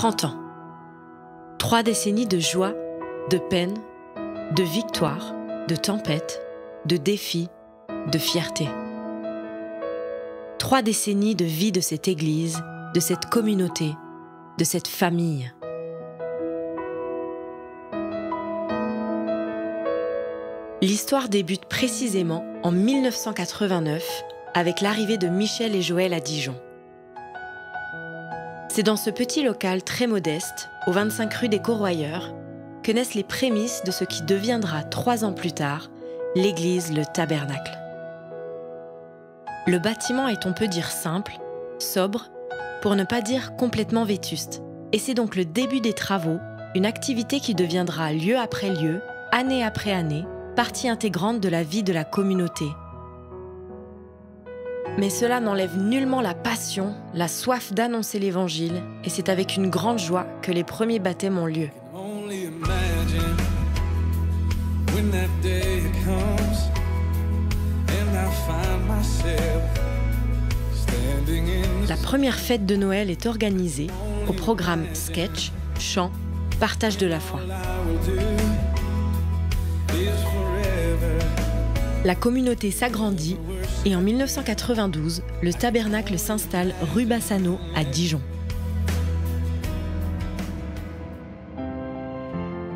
30 ans. 3 décennies de joie, de peine, de victoire, de tempête, de défis, de fierté. 3 décennies de vie de cette Église, de cette communauté, de cette famille. L'histoire débute précisément en 1989 avec l'arrivée de Michel et Joël à Dijon. C'est dans ce petit local très modeste, au 25 rue des Corroyeurs, que naissent les prémices de ce qui deviendra 3 ans plus tard l'église Le Tabernacle. Le bâtiment est, on peut dire, simple, sobre, pour ne pas dire complètement vétuste. Et c'est donc le début des travaux, une activité qui deviendra lieu après lieu, année après année, partie intégrante de la vie de la communauté. Mais cela n'enlève nullement la passion, la soif d'annoncer l'Évangile, et c'est avec une grande joie que les premiers baptêmes ont lieu. La première fête de Noël est organisée au programme sketch, chant, partage de la foi. La communauté s'agrandit et en 1992, le tabernacle s'installe rue Bassano à Dijon.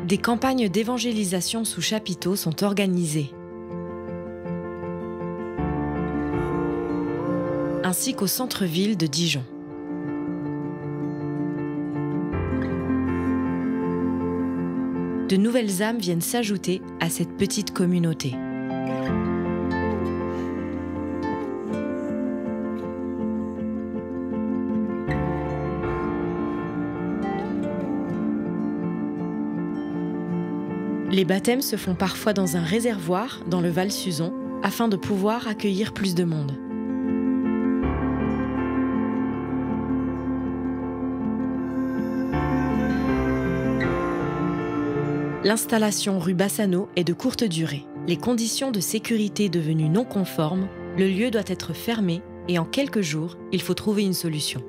Des campagnes d'évangélisation sous chapiteaux sont organisées, ainsi qu'au centre-ville de Dijon. De nouvelles âmes viennent s'ajouter à cette petite communauté. Les baptêmes se font parfois dans un réservoir dans le Val-Suzon afin de pouvoir accueillir plus de monde. L'installation rue Bassano est de courte durée. Les conditions de sécurité devenues non conformes, le lieu doit être fermé et en quelques jours, il faut trouver une solution.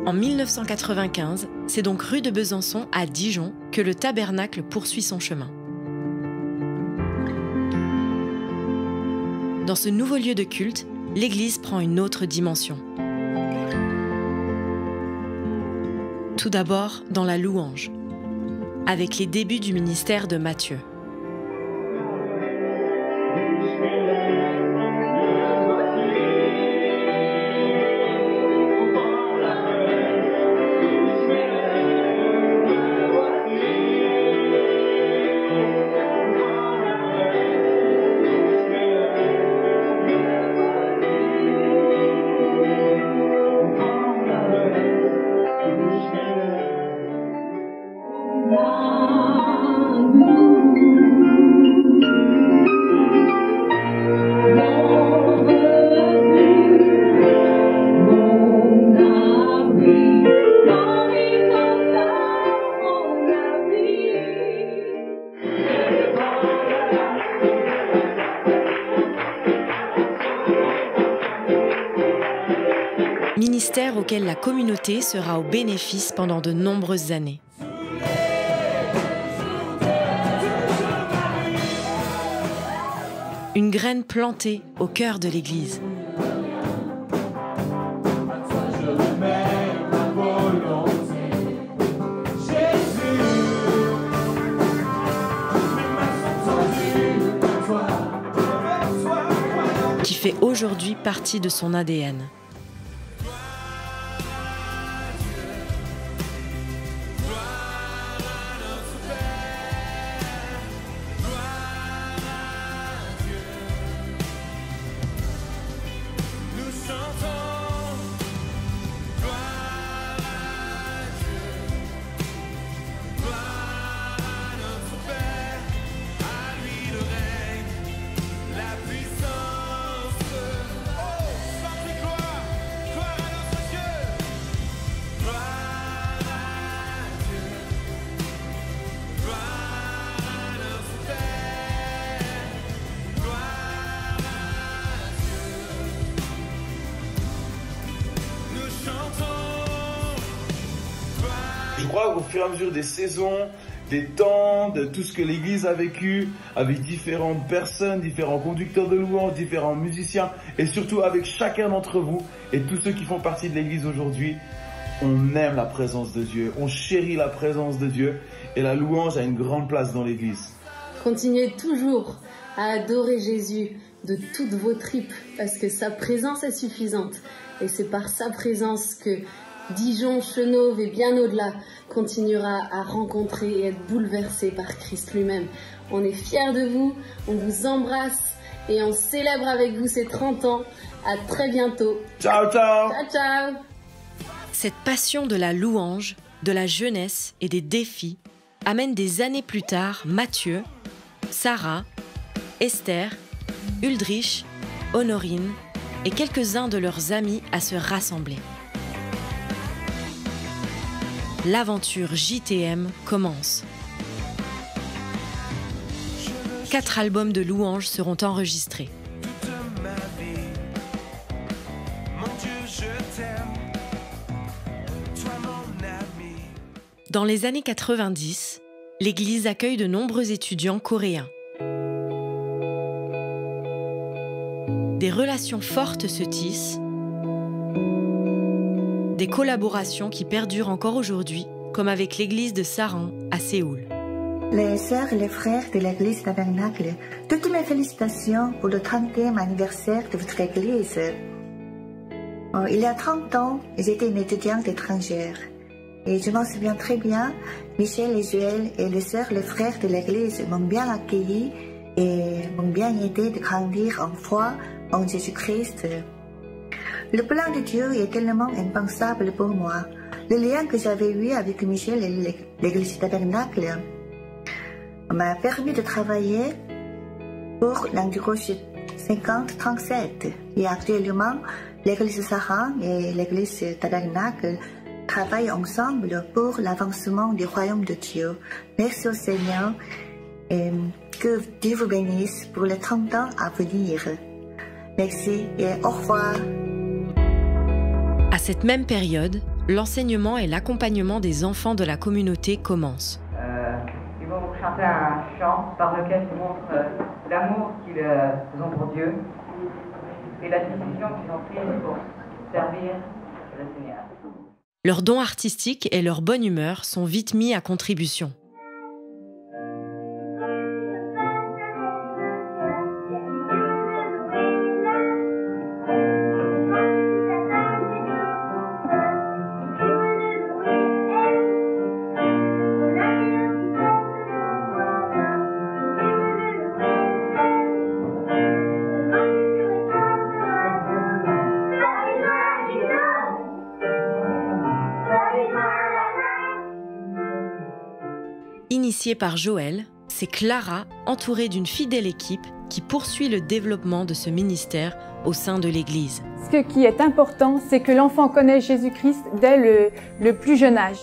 En 1995, c'est donc rue de Besançon à Dijon que le tabernacle poursuit son chemin. Dans ce nouveau lieu de culte, l'église prend une autre dimension. Tout d'abord dans la louange, avec les débuts du ministère de Matthieu. Ministère auquel la communauté sera au bénéfice pendant de nombreuses années. Une graine plantée au cœur de l'Église. Qui fait aujourd'hui partie de son ADN. Je crois qu'au fur et à mesure des saisons, des temps, de tout ce que l'Église a vécu, avec différentes personnes, différents conducteurs de louanges, différents musiciens, et surtout avec chacun d'entre vous et tous ceux qui font partie de l'Église aujourd'hui, on aime la présence de Dieu, on chérit la présence de Dieu, et la louange a une grande place dans l'Église. Continuez toujours à adorer Jésus de toutes vos tripes, parce que sa présence est suffisante. Et c'est par sa présence que Dijon, Chenauve et bien au-delà continuera à rencontrer et être bouleversé par Christ lui-même. On est fiers de vous, on vous embrasse et on célèbre avec vous ces 30 ans. À très bientôt. Ciao, ciao. Ciao, ciao. Cette passion de la louange, de la jeunesse et des défis amène des années plus tard Mathieu, Sarah, Esther, Uldrich, Honorine et quelques-uns de leurs amis à se rassembler. L'aventure JTM commence. 4 albums de louanges seront enregistrés. Dans les années 90, l'Église accueille de nombreux étudiants coréens. Des relations fortes se tissent, des collaborations qui perdurent encore aujourd'hui, comme avec l'église de Sarang à Séoul. Les sœurs et les frères de l'église Tabernacle, toutes mes félicitations pour le 30e anniversaire de votre église. Il y a 30 ans, j'étais une étudiante étrangère. Et je m'en souviens très bien, Michel et Joël et les sœurs, les frères de l'église m'ont bien accueilli et m'ont bien aidé de grandir en foi en Jésus-Christ. Le plan de Dieu est tellement impensable pour moi. Le lien que j'avais eu avec Michel et l'église Tabernacle m'a permis de travailler pour l'Enduro 50-37. Et actuellement, l'église Sarang et l'église Tabernacle travaillent ensemble pour l'avancement du royaume de Dieu. Merci au Seigneur et que Dieu vous bénisse pour les 30 ans à venir. Merci et au revoir. À cette même période, l'enseignement et l'accompagnement des enfants de la communauté commencent. Ils vont vous chanter un chant par lequel ils montrent l'amour qu'ils ont pour Dieu et la décision qu'ils ont prise pour servir le Seigneur. Leurs dons artistiques et leur bonne humeur sont vite mis à contribution. Initiée par Joël, c'est Clara, entourée d'une fidèle équipe, qui poursuit le développement de ce ministère au sein de l'Église. Ce qui est important, c'est que l'enfant connaisse Jésus-Christ dès le plus jeune âge.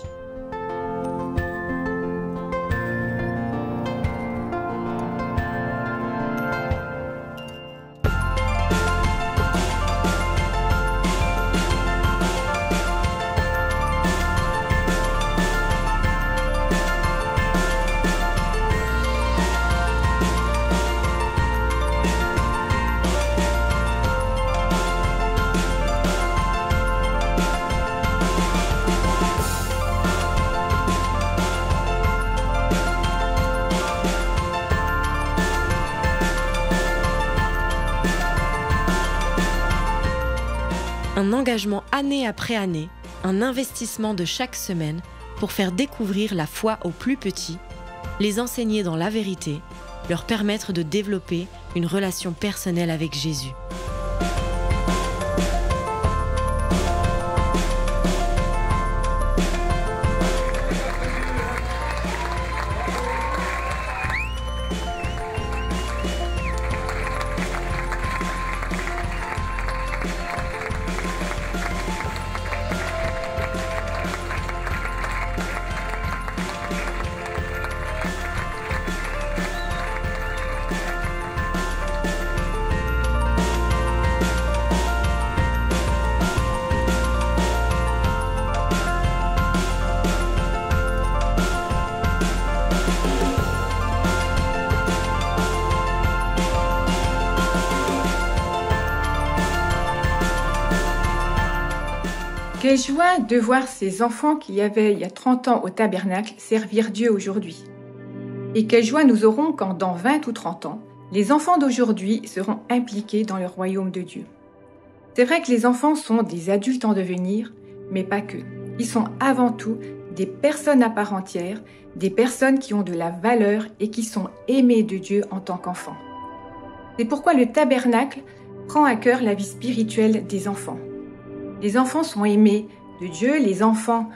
Un engagement année après année, un investissement de chaque semaine pour faire découvrir la foi aux plus petits, les enseigner dans la vérité, leur permettre de développer une relation personnelle avec Jésus. Quelle joie de voir ces enfants qu'il y avait il y a 30 ans au tabernacle servir Dieu aujourd'hui. Et quelle joie nous aurons quand dans 20 ou 30 ans, les enfants d'aujourd'hui seront impliqués dans le royaume de Dieu. C'est vrai que les enfants sont des adultes en devenir, mais pas que. Ils sont avant tout des personnes à part entière, des personnes qui ont de la valeur et qui sont aimées de Dieu en tant qu'enfants. C'est pourquoi le tabernacle prend à cœur la vie spirituelle des enfants. Les enfants sont aimés de Dieu, les enfants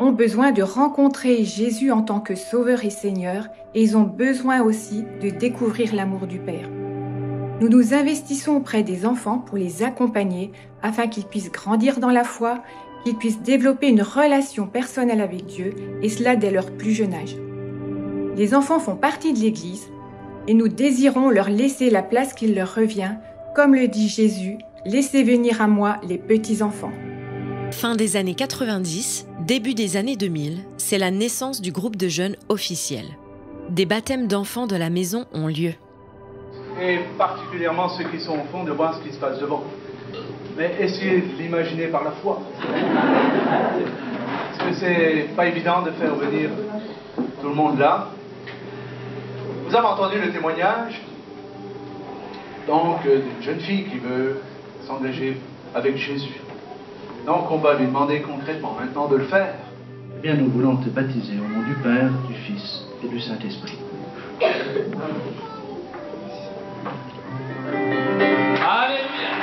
ont besoin de rencontrer Jésus en tant que Sauveur et Seigneur, et ils ont besoin aussi de découvrir l'amour du Père. Nous nous investissons auprès des enfants pour les accompagner afin qu'ils puissent grandir dans la foi, qu'ils puissent développer une relation personnelle avec Dieu, et cela dès leur plus jeune âge. Les enfants font partie de l'Église et nous désirons leur laisser la place qu'il leur revient, comme le dit Jésus, « Laissez venir à moi les petits-enfants ». Fin des années 90, début des années 2000, c'est la naissance du groupe de jeunes officiel. Des baptêmes d'enfants de la maison ont lieu. Et particulièrement ceux qui sont au fond de voir ce qui se passe devant. Mais essayez de l'imaginer par la foi. Parce que c'est pas évident de faire venir tout le monde là. Vous avez entendu le témoignage donc d'une jeune fille qui veut s'engager avec Jésus. Donc on va lui demander concrètement maintenant de le faire. Eh bien, nous voulons te baptiser au nom du Père, du Fils et du Saint-Esprit.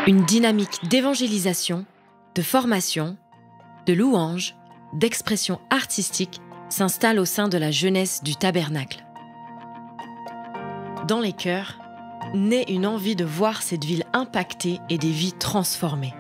Une dynamique d'évangélisation, de formation, de louange, d'expression artistique s'installe au sein de la jeunesse du tabernacle. Dans les cœurs, naît une envie de voir cette ville impactée et des vies transformées.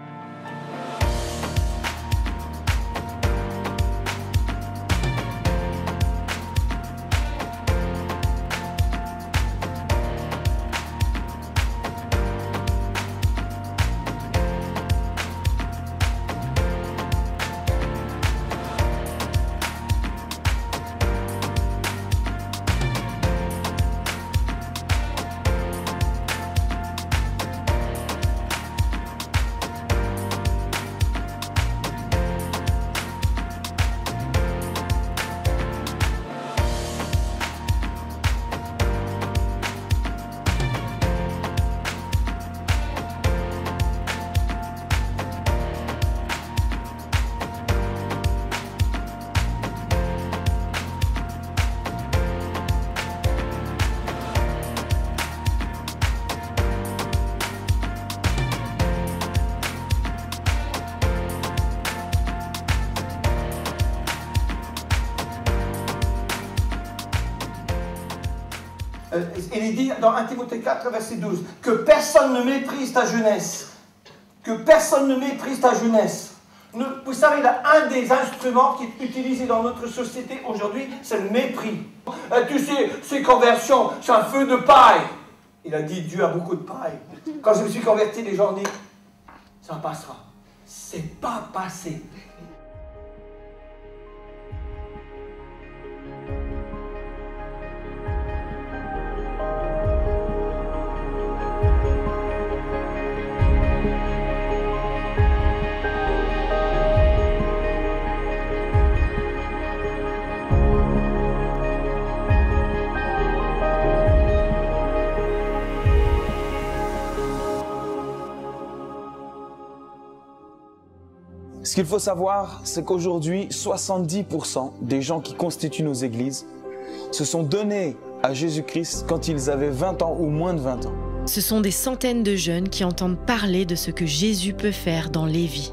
Il est dit dans 1 Timothée 4, verset 12, que personne ne méprise ta jeunesse. Que personne ne méprise ta jeunesse. Vous savez, un des instruments qui est utilisé dans notre société aujourd'hui, c'est le mépris. Tu sais, ces conversions, c'est un feu de paille. Il a dit, Dieu a beaucoup de paille. Quand je me suis converti, les gens disent, ça passera. C'est pas passé. Ce qu'il faut savoir, c'est qu'aujourd'hui, 70% des gens qui constituent nos églises se sont donnés à Jésus-Christ quand ils avaient 20 ans ou moins de 20 ans. Ce sont des centaines de jeunes qui entendent parler de ce que Jésus peut faire dans les vies.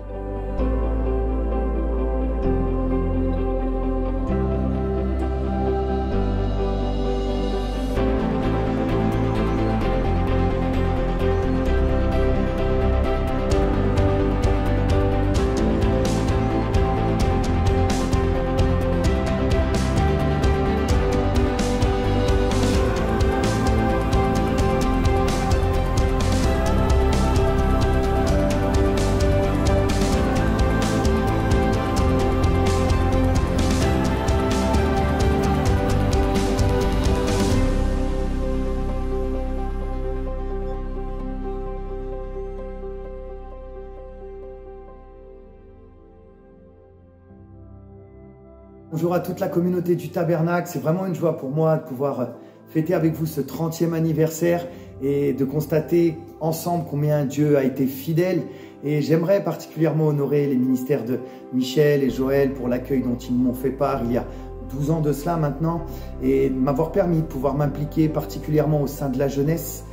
Bonjour à toute la communauté du Tabernacle, c'est vraiment une joie pour moi de pouvoir fêter avec vous ce 30e anniversaire et de constater ensemble combien Dieu a été fidèle. Et j'aimerais particulièrement honorer les ministères de Michel et Joël pour l'accueil dont ils m'ont fait part il y a 12 ans de cela maintenant et de m'avoir permis de pouvoir m'impliquer particulièrement au sein de la jeunesse.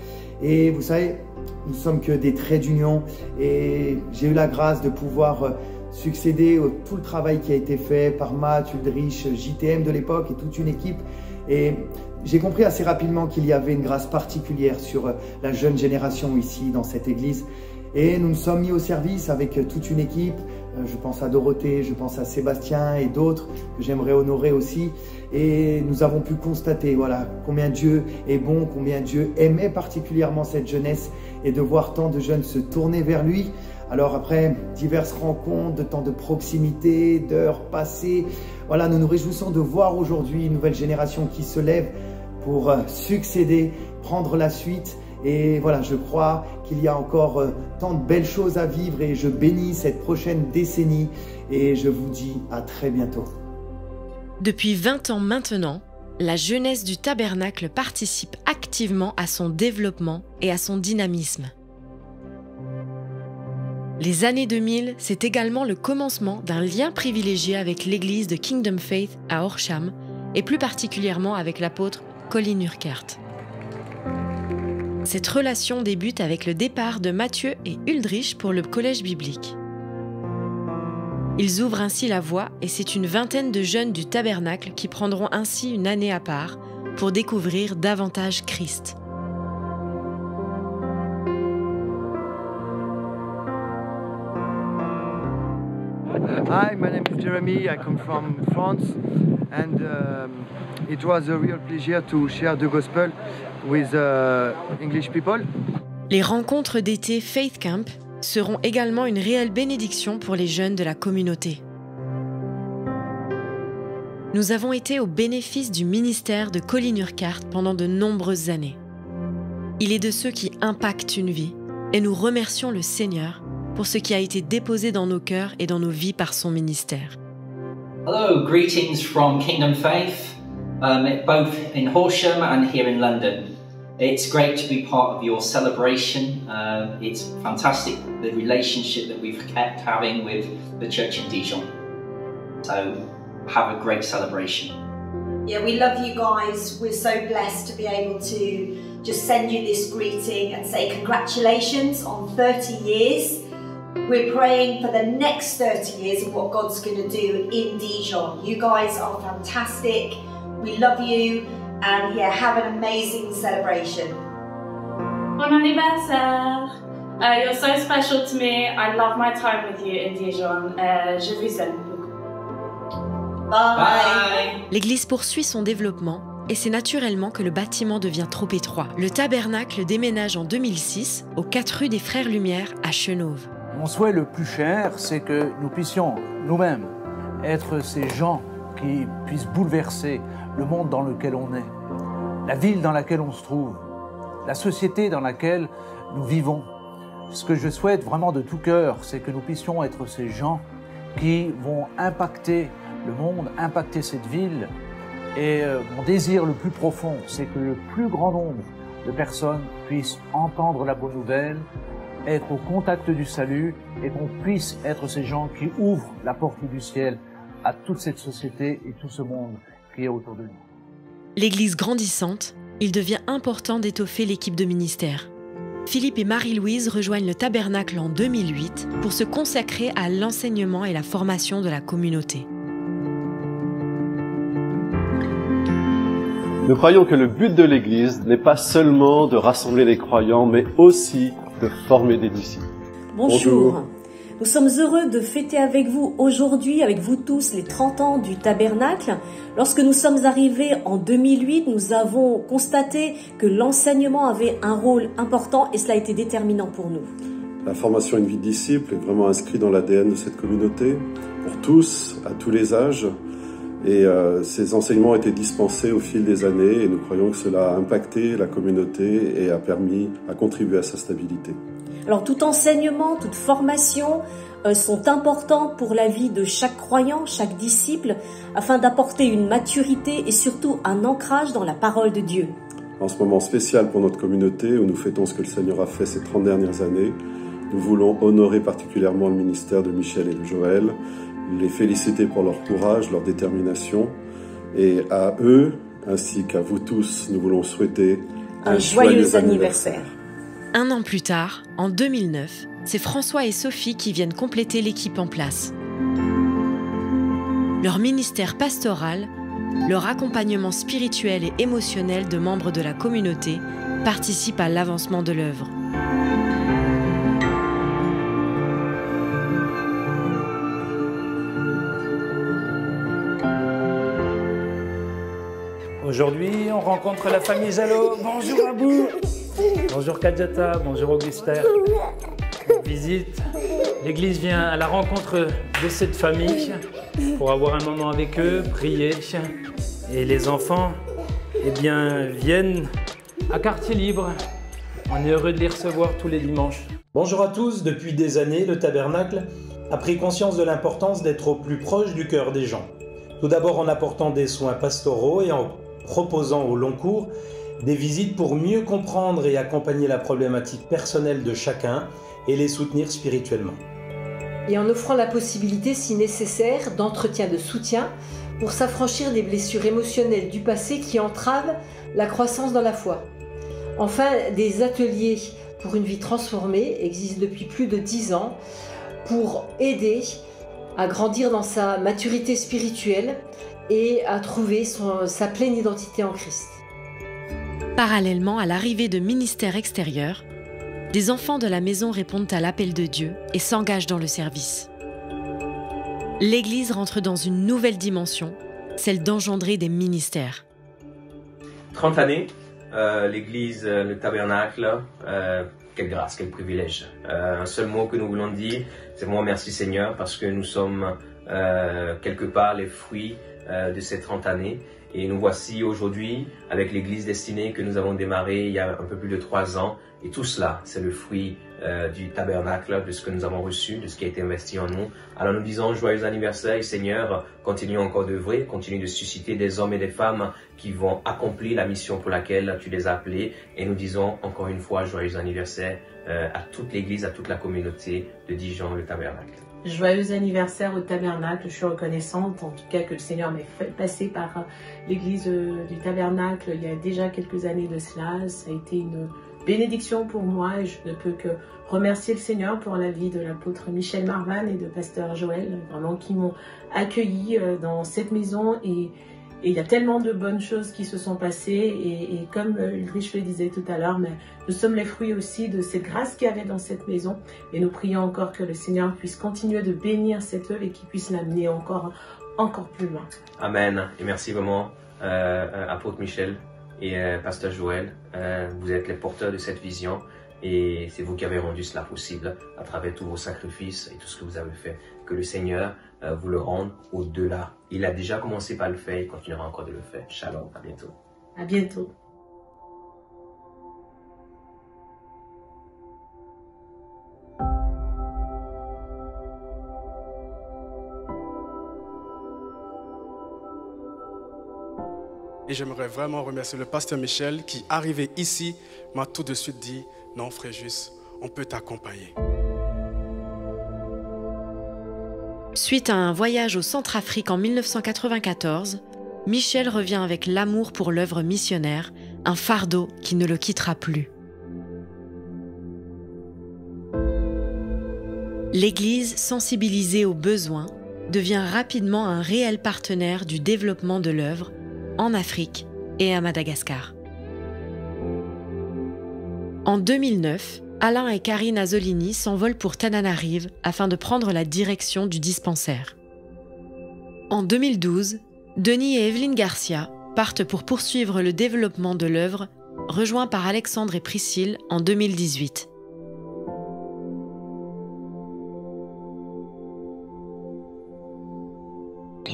Et vous savez, nous sommes que des traits d'union et j'ai eu la grâce de pouvoir succéder à tout le travail qui a été fait par Matt, Uldrich, JTM de l'époque et toute une équipe. Et j'ai compris assez rapidement qu'il y avait une grâce particulière sur la jeune génération ici dans cette église. Et nous nous sommes mis au service avec toute une équipe. Je pense à Dorothée, je pense à Sébastien et d'autres que j'aimerais honorer aussi. Et nous avons pu constater voilà, combien Dieu est bon, combien Dieu aimait particulièrement cette jeunesse et de voir tant de jeunes se tourner vers lui. Alors après diverses rencontres, de temps de proximité, d'heures passées, voilà, nous nous réjouissons de voir aujourd'hui une nouvelle génération qui se lève pour succéder, prendre la suite. Et voilà, je crois qu'il y a encore tant de belles choses à vivre et je bénis cette prochaine décennie et je vous dis à très bientôt. Depuis 20 ans maintenant, la jeunesse du Tabernacle participe activement à son développement et à son dynamisme. Les années 2000, c'est également le commencement d'un lien privilégié avec l'église de Kingdom Faith à Horsham et plus particulièrement avec l'apôtre Colin Urquhart. Cette relation débute avec le départ de Mathieu et Uldrich pour le collège biblique. Ils ouvrent ainsi la voie et c'est une vingtaine de jeunes du Tabernacle qui prendront ainsi une année à part pour découvrir davantage Christ. Hi, my name is Jeremy. I come from France, and it was a real pleasure to share the gospel with English people. Les rencontres d'été Faith Camp seront également une réelle bénédiction pour les jeunes de la communauté. Nous avons été au bénéfice du ministère de Colin Urquhart pendant de nombreuses années. Il est de ceux qui impactent une vie et nous remercions le Seigneur pour ce qui a été déposé dans nos cœurs et dans nos vies par son ministère. Hello, greetings from Kingdom Faith, both in Horsham and here in London. It's great to be part of your celebration. It's fantastic, the relationship that we've kept having with the church in Dijon. So, have a great celebration. Yeah, we love you guys. We're so blessed to be able to just send you this greeting and say congratulations on 30 years. We're praying for the next 30 years of what God's going to do in Dijon. You guys are fantastic. We love you and yeah, have an amazing celebration. Bon anniversaire! You're so special to me. I love my time with you in Dijon. Je vous aime beaucoup. Bye! L'église poursuit son développement et c'est naturellement que le bâtiment devient trop étroit. Le Tabernacle déménage en 2006 aux 4 rue des Frères Lumière à Chenôve. Mon souhait le plus cher, c'est que nous puissions nous-mêmes être ces gens qui puissent bouleverser le monde dans lequel on est, la ville dans laquelle on se trouve, la société dans laquelle nous vivons. Ce que je souhaite vraiment de tout cœur, c'est que nous puissions être ces gens qui vont impacter le monde, impacter cette ville. Et mon désir le plus profond, c'est que le plus grand nombre de personnes puissent entendre la bonne nouvelle, être au contact du salut et qu'on puisse être ces gens qui ouvrent la porte du ciel à toute cette société et tout ce monde qui est autour de nous. L'église grandissante, il devient important d'étoffer l'équipe de ministère. Philippe et Marie-Louise rejoignent le Tabernacle en 2008 pour se consacrer à l'enseignement et la formation de la communauté. Nous croyons que le but de l'Église n'est pas seulement de rassembler les croyants, mais aussi de former des disciples. Bonjour. Nous sommes heureux de fêter avec vous aujourd'hui, avec vous tous, les 30 ans du Tabernacle. Lorsque nous sommes arrivés en 2008, nous avons constaté que l'enseignement avait un rôle important et cela a été déterminant pour nous. La formation à une vie de disciple est vraiment inscrite dans l'ADN de cette communauté, pour tous, à tous les âges. Et ces enseignements ont été dispensés au fil des années et nous croyons que cela a impacté la communauté et a contribué à sa stabilité. Alors tout enseignement, toute formation sont importants pour la vie de chaque croyant, chaque disciple, afin d'apporter une maturité et surtout un ancrage dans la parole de Dieu. En ce moment spécial pour notre communauté, où nous fêtons ce que le Seigneur a fait ces 30 dernières années, nous voulons honorer particulièrement le ministère de Michel et de Joël, les féliciter pour leur courage, leur détermination, et à eux, ainsi qu'à vous tous, nous voulons souhaiter un joyeux anniversaire. Un an plus tard, en 2009, c'est François et Sophie qui viennent compléter l'équipe en place. Leur ministère pastoral, leur accompagnement spirituel et émotionnel de membres de la communauté participent à l'avancement de l'œuvre. Aujourd'hui, on rencontre la famille Jalot. Bonjour Abou. Bonjour Kadjata. Bonjour Augustin. On visite. L'église vient à la rencontre de cette famille pour avoir un moment avec eux, prier. Et les enfants, eh bien, viennent à Quartier Libre. On est heureux de les recevoir tous les dimanches. Bonjour à tous. Depuis des années, le Tabernacle a pris conscience de l'importance d'être au plus proche du cœur des gens. Tout d'abord en apportant des soins pastoraux et en proposant au long cours des visites pour mieux comprendre et accompagner la problématique personnelle de chacun et les soutenir spirituellement. Et en offrant la possibilité, si nécessaire, d'entretien de soutien pour s'affranchir des blessures émotionnelles du passé qui entravent la croissance dans la foi. Enfin, des ateliers pour une vie transformée existent depuis plus de 10 ans pour aider à grandir dans sa maturité spirituelle et à trouver sa pleine identité en Christ. Parallèlement à l'arrivée de ministères extérieurs, des enfants de la maison répondent à l'appel de Dieu et s'engagent dans le service. L'Église rentre dans une nouvelle dimension, celle d'engendrer des ministères. 30 années, l'Église, le Tabernacle, quelle grâce, quel privilège. Un seul mot que nous voulons dire, c'est vraiment merci Seigneur, parce que nous sommes quelque part les fruits de ces 30 années. Et nous voici aujourd'hui avec l'Église destinée que nous avons démarré il y a un peu plus de 3 ans. Et tout cela, c'est le fruit du tabernacle, de ce que nous avons reçu, de ce qui a été investi en nous. Alors nous disons joyeux anniversaire et Seigneur, continue encore d'œuvrer, continue de susciter des hommes et des femmes qui vont accomplir la mission pour laquelle tu les as appelés. Et nous disons encore une fois joyeux anniversaire à toute l'Église, à toute la communauté de Dijon, le tabernacle. Joyeux anniversaire au Tabernacle. Je suis reconnaissante en tout cas que le Seigneur m'ait fait passer par l'église du Tabernacle il y a déjà quelques années de cela. Ça a été une bénédiction pour moi et je ne peux que remercier le Seigneur pour la vie de l'apôtre Michel Marvan et de pasteur Joël, vraiment qui m'ont accueilli dans cette maison et il y a tellement de bonnes choses qui se sont passées et comme Ulrich le disait tout à l'heure, mais nous sommes les fruits aussi de cette grâce qu'il y avait dans cette maison et nous prions encore que le Seigneur puisse continuer de bénir cette œuvre et qu'il puisse l'amener encore plus loin. Amen. Et merci vraiment apôtre Michel et pasteur Joël. Vous êtes les porteurs de cette vision et c'est vous qui avez rendu cela possible à travers tous vos sacrifices et tout ce que vous avez fait. Que le Seigneur vous le rende au-delà. Il a déjà commencé par le faire, il continuera encore de le faire. Shalom, à bientôt. À bientôt. Et j'aimerais vraiment remercier le pasteur Michel qui, arrivé ici, m'a tout de suite dit « Non, Fréjus, on peut t'accompagner ». Suite à un voyage au Centrafrique en 1994, Michel revient avec l'amour pour l'œuvre missionnaire, un fardeau qui ne le quittera plus. L'Église, sensibilisée aux besoins, devient rapidement un réel partenaire du développement de l'œuvre en Afrique et à Madagascar. En 2009, Alain et Karine Azzolini s'envolent pour Tananarive afin de prendre la direction du dispensaire. En 2012, Denis et Evelyne Garcia partent pour poursuivre le développement de l'œuvre, rejoints par Alexandre et Priscille en 2018.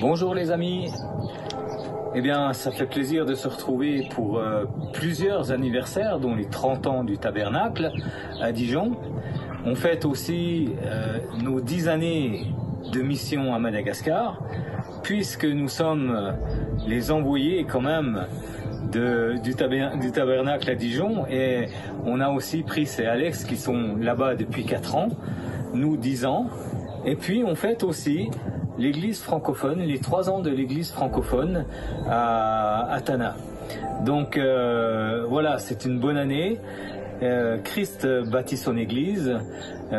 Bonjour les amis. Eh bien, ça fait plaisir de se retrouver pour plusieurs anniversaires, dont les 30 ans du Tabernacle à Dijon. On fête aussi nos 10 années de mission à Madagascar, puisque nous sommes les envoyés quand même du Tabernacle à Dijon, et on a aussi Pris et Alex qui sont là-bas depuis 4 ans, nous 10 ans, et puis on fête aussi l'église francophone, les 3 ans de l'église francophone à Tana. Donc voilà, c'est une bonne année. Christ bâtit son église,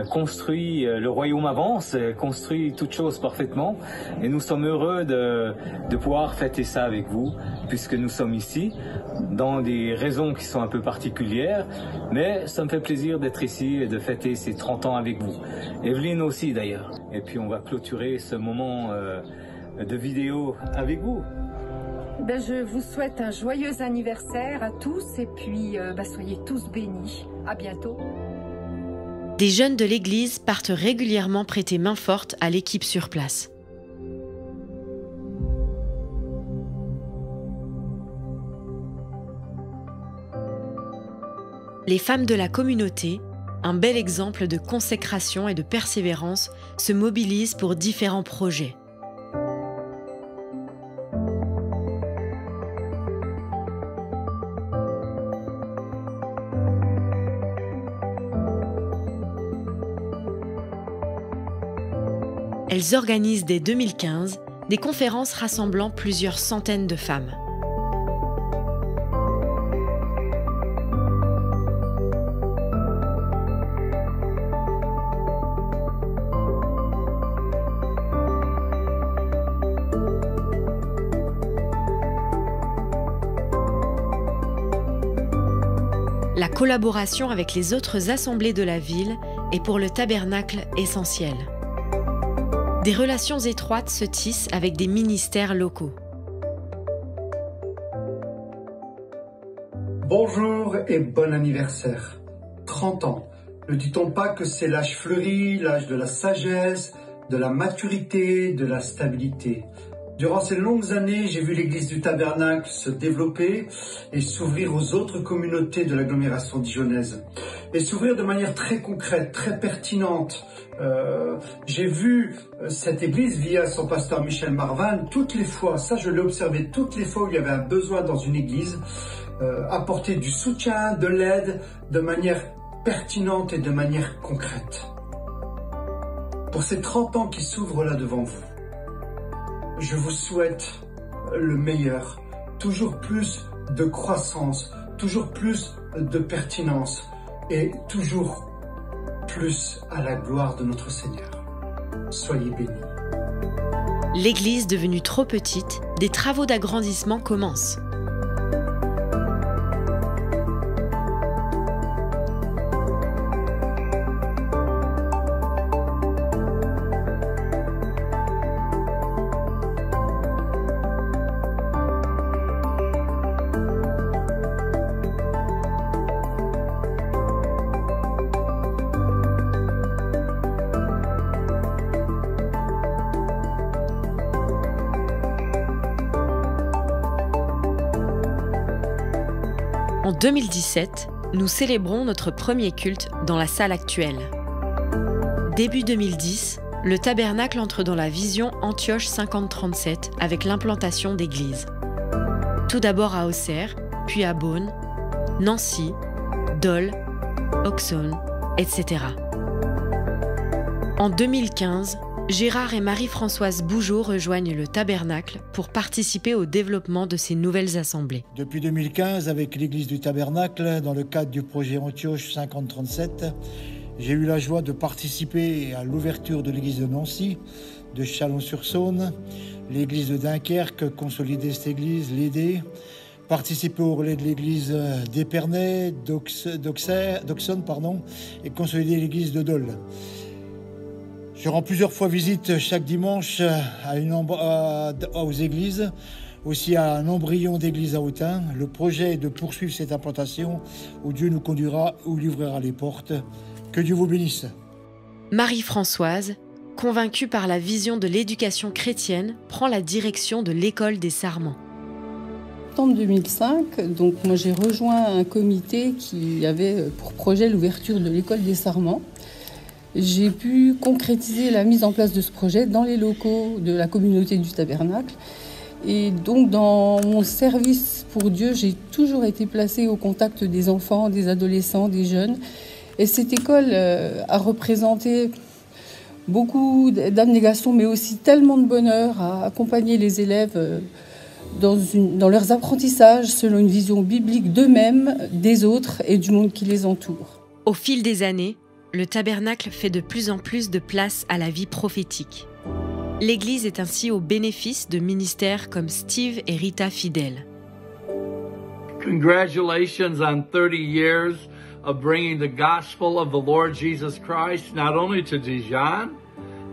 construit, le royaume avance, construit toutes choses parfaitement, et nous sommes heureux de pouvoir fêter ça avec vous, puisque nous sommes ici, dans des raisons qui sont un peu particulières, mais ça me fait plaisir d'être ici et de fêter ces 30 ans avec vous. Evelyne aussi d'ailleurs. Et puis on va clôturer ce moment de vidéo avec vous. Je vous souhaite un joyeux anniversaire à tous et puis soyez tous bénis. À bientôt. Des jeunes de l'église partent régulièrement prêter main forte à l'équipe sur place. Les femmes de la communauté, un bel exemple de consécration et de persévérance, se mobilisent pour différents projets. Elles organisent dès 2015 des conférences rassemblant plusieurs centaines de femmes. La collaboration avec les autres assemblées de la ville est pour le Tabernacle essentielle. Des relations étroites se tissent avec des ministères locaux. Bonjour et bon anniversaire. 30 ans. Ne dit-on pas que c'est l'âge fleuri, l'âge de la sagesse, de la maturité, de la stabilité? Durant ces longues années, j'ai vu l'église du Tabernacle se développer et s'ouvrir aux autres communautés de l'agglomération dijonnaise. Et s'ouvrir de manière très concrète, très pertinente. J'ai vu cette église via son pasteur Michel Marvan toutes les fois, ça je l'ai observé, toutes les fois où il y avait un besoin dans une église, apporter du soutien, de l'aide, de manière pertinente et de manière concrète. Pour ces 30 ans qui s'ouvrent là devant vous, je vous souhaite le meilleur, toujours plus de croissance, toujours plus de pertinence et toujours plus à la gloire de notre Seigneur. Soyez bénis. L'église devenue trop petite, des travaux d'agrandissement commencent. En 2017, nous célébrons notre premier culte dans la salle actuelle. Début 2010, le Tabernacle entre dans la vision Antioche 5037 avec l'implantation d'églises. Tout d'abord à Auxerre, puis à Beaune, Nancy, Dole, Auxonne, etc. En 2015, Gérard et Marie-Françoise Bougeot rejoignent le Tabernacle pour participer au développement de ces nouvelles assemblées. Depuis 2015, avec l'Église du Tabernacle, dans le cadre du projet Antioche 5037, j'ai eu la joie de participer à l'ouverture de l'église de Nancy, de Chalon-sur-Saône, l'église de Dunkerque, consolider cette église, l'aider, participer au relais de l'église d'Épernay, d'Auxonne, et consolider l'église de Dole. Je rends plusieurs fois visite chaque dimanche aux églises, aussi à un embryon d'église à Autun. Le projet est de poursuivre cette implantation où Dieu nous conduira, où il ouvrira les portes. Que Dieu vous bénisse. Marie-Françoise, convaincu par la vision de l'éducation chrétienne, prend la direction de l'école des Sarments. En 2005, donc moi j'ai rejoint un comité qui avait pour projet l'ouverture de l'école des Sarments. J'ai pu concrétiser la mise en place de ce projet dans les locaux de la communauté du Tabernacle. Et donc dans mon service pour Dieu, j'ai toujours été placée au contact des enfants, des adolescents, des jeunes. Et cette école a représenté beaucoup d'abnégation, mais aussi tellement de bonheur à accompagner les élèves dans leurs apprentissages selon une vision biblique d'eux-mêmes, des autres et du monde qui les entoure. Au fil des années, le tabernacle fait de plus en plus de place à la vie prophétique. L'Église est ainsi au bénéfice de ministères comme Steve et Rita Fidel. Congratulations on 30 years of bringing the gospel of the Lord Jesus Christ not only to Dijon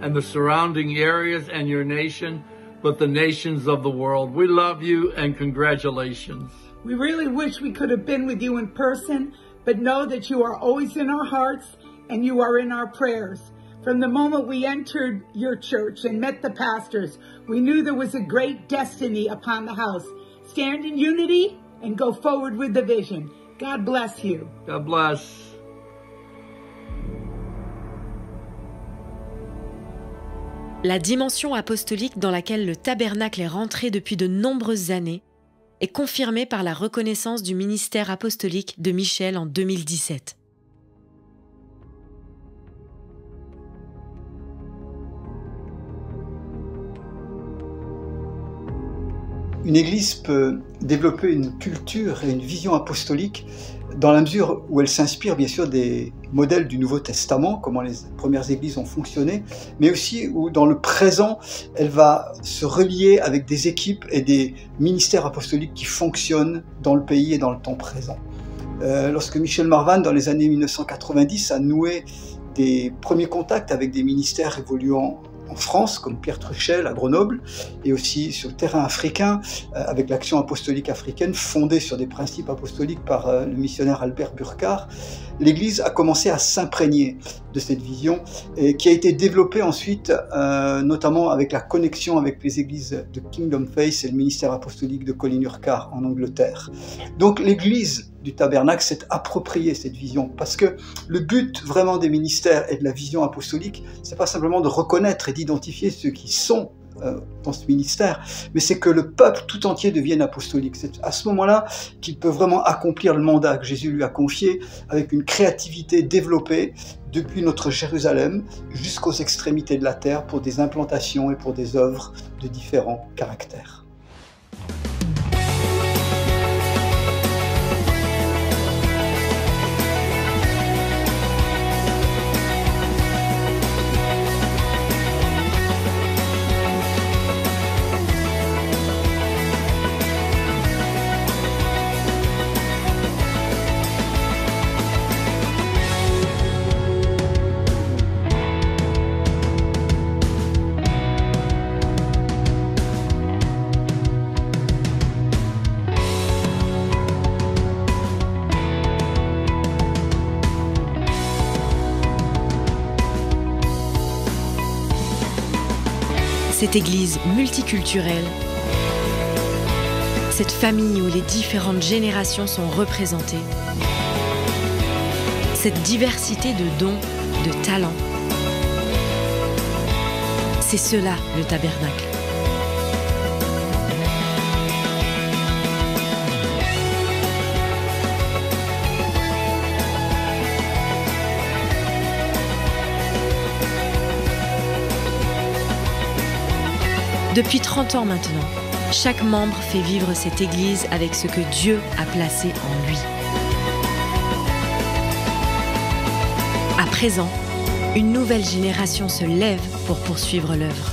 and the surrounding areas and your nation, but the nations of the world. We love you and congratulations. We really wish we could have been with you in person, but know that you are always in our hearts and you are in our prayers. From the moment we entered your church and met the pastors, we knew there was a great destiny upon the house. Stand in unity and go forward with the vision. God bless you. God bless. La dimension apostolique dans laquelle le tabernacle est rentré depuis de nombreuses années est confirmée par la reconnaissance du ministère apostolique de Michel en 2017. Une église peut développer une culture et une vision apostolique dans la mesure où elle s'inspire bien sûr des modèles du Nouveau Testament, comment les premières églises ont fonctionné, mais aussi où dans le présent, elle va se relier avec des équipes et des ministères apostoliques qui fonctionnent dans le pays et dans le temps présent. Lorsque Michel Marvan, dans les années 1990, a noué des premiers contacts avec des ministères évoluant en France, comme Pierre Truchel à Grenoble, et aussi sur le terrain africain, avec l'action apostolique africaine fondée sur des principes apostoliques par le missionnaire Albert Burkhardt, l'Église a commencé à s'imprégner de cette vision et qui a été développée ensuite, notamment avec la connexion avec les églises de Kingdom Faith et le ministère apostolique de Colin Urquhart en Angleterre. Donc l'Église du Tabernacle s'est appropriée cette vision parce que le but vraiment des ministères et de la vision apostolique, c'est pas simplement de reconnaître et d'identifier ceux qui sont dans ce ministère, mais c'est que le peuple tout entier devienne apostolique. C'est à ce moment-là qu'il peut vraiment accomplir le mandat que Jésus lui a confié avec une créativité développée depuis notre Jérusalem jusqu'aux extrémités de la terre pour des implantations et pour des œuvres de différents caractères. Cette église multiculturelle, cette famille où les différentes générations sont représentées, cette diversité de dons, de talents, c'est cela le tabernacle. Depuis 30 ans maintenant, chaque membre fait vivre cette église avec ce que Dieu a placé en lui. À présent, une nouvelle génération se lève pour poursuivre l'œuvre.